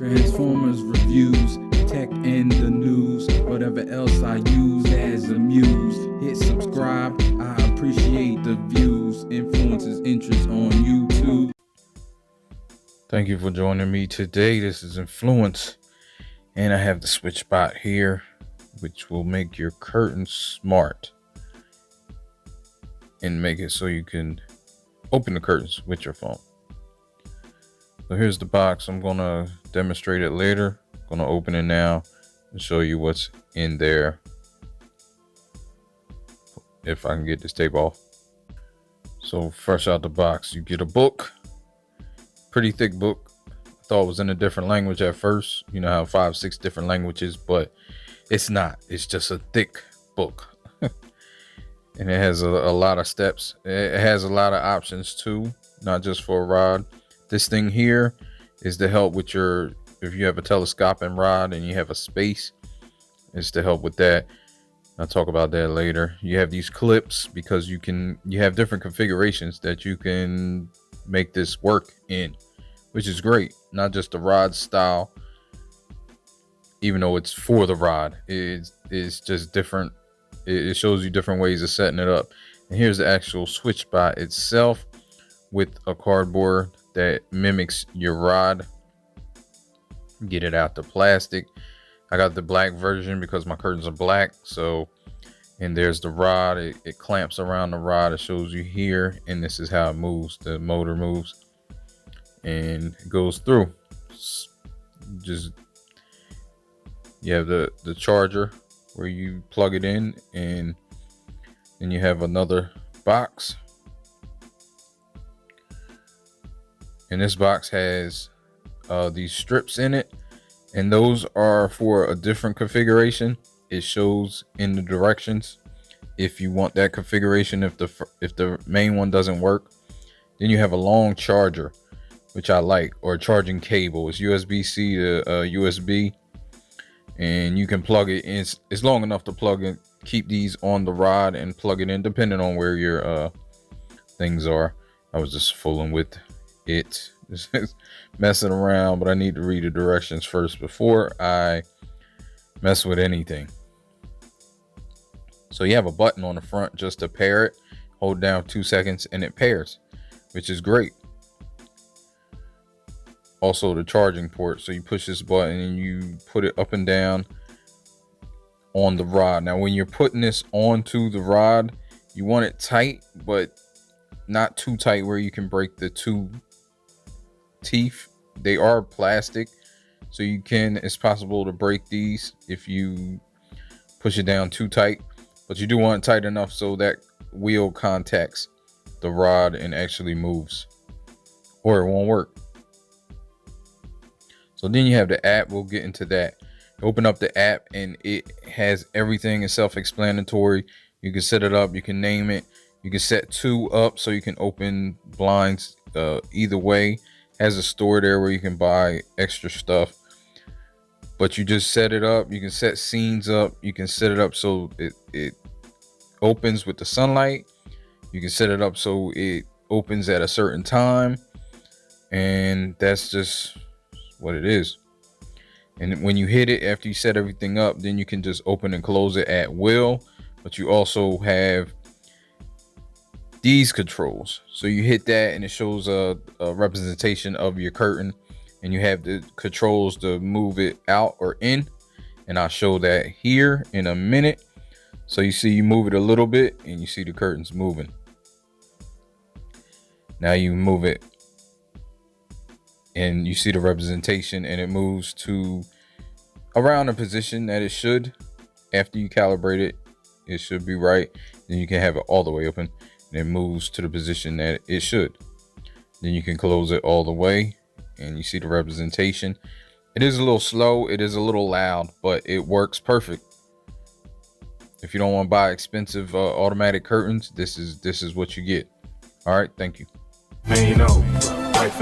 Transformers reviews, tech and the news, whatever else I use as a muse. Hit subscribe, I appreciate the views. Influences interest on YouTube. Thank you for joining me today. This is Influence, and I have the Switchbot here, which will make your curtains smart and make it so you can open the curtains with your phone. So here's the box. I'm gonna demonstrate it later. I'm gonna open it now and show you what's in there, if I can get this tape off. So fresh out the box, you get a book, pretty thick book. I thought it was in a different language at first. You know how 5-6 different languages, but it's not. It's just a thick book. And it has a lot of steps. It has a lot of options too, not just for a rod. This thing here is to help with your, if you have a telescoping rod and you have a space, it's to help with that. I'll talk about that later. You have these clips because you have different configurations that you can make this work in, which is great. Not just the rod style, even though it's for the rod, it's just different. It shows you different ways of setting it up. And here's the actual Switchbot itself with a cardboard that mimics your rod. Get it out the plastic. I got the black version because my curtains are black. So, and there's the rod. It clamps around the rod. It shows you here, and this is how it moves. The motor moves and it goes through. Just, you have the charger where you plug it in, and then you have another box. And this box has these strips in it, and those are for a different configuration. It shows in the directions if you want that configuration. If the main one doesn't work, then you have a long charger, which I like, or a charging cable. It's USB-C to USB, and you can plug it in. It's long enough to plug in, keep these on the rod and plug it in depending on where your things are. I was just fooling with it, just messing around, but I need to read the directions first before I mess with anything. So you have a button on the front just to pair it. Hold down 2 seconds and it pairs, which is great. Also the charging port, so you push this button and you put it up and down on the rod. Now when you're putting this onto the rod, you want it tight, but not too tight where you can break the two teeth. They are plastic, so it's possible to break these if you push it down too tight, but you do want it tight enough so that wheel contacts the rod and actually moves, or it won't work. So then you have the app. We'll get into that. Open up the app and it has everything. It's self-explanatory. You can set it up, you can name it, you can set 2 up so you can open blinds either way. Has a store there where you can buy extra stuff, but you just set it up. You can set scenes up. You can set it up so it opens with the sunlight. You can set it up so it opens at a certain time, and that's just what it is. And when you hit it, after you set everything up, then you can just open and close it at will. But you also have these controls, so you hit that and it shows a representation of your curtain, and you have the controls to move it out or in, and I'll show that here in a minute. So you see, you move it a little bit and you see the curtains moving. Now you move it and you see the representation, and it moves to around the position that it should. After you calibrate it should be right. Then you can have it all the way open, and it moves to the position that it should. Then you can close it all the way, and you see the representation. It is a little slow, it is a little loud, but it works perfect. If you don't want to buy expensive automatic curtains, this is what you get. All right, thank you. Life ain't over. Life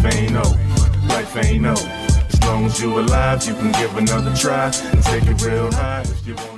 ain't over. Life ain't over. As long as you alive, you can give another try and take it real high if you want.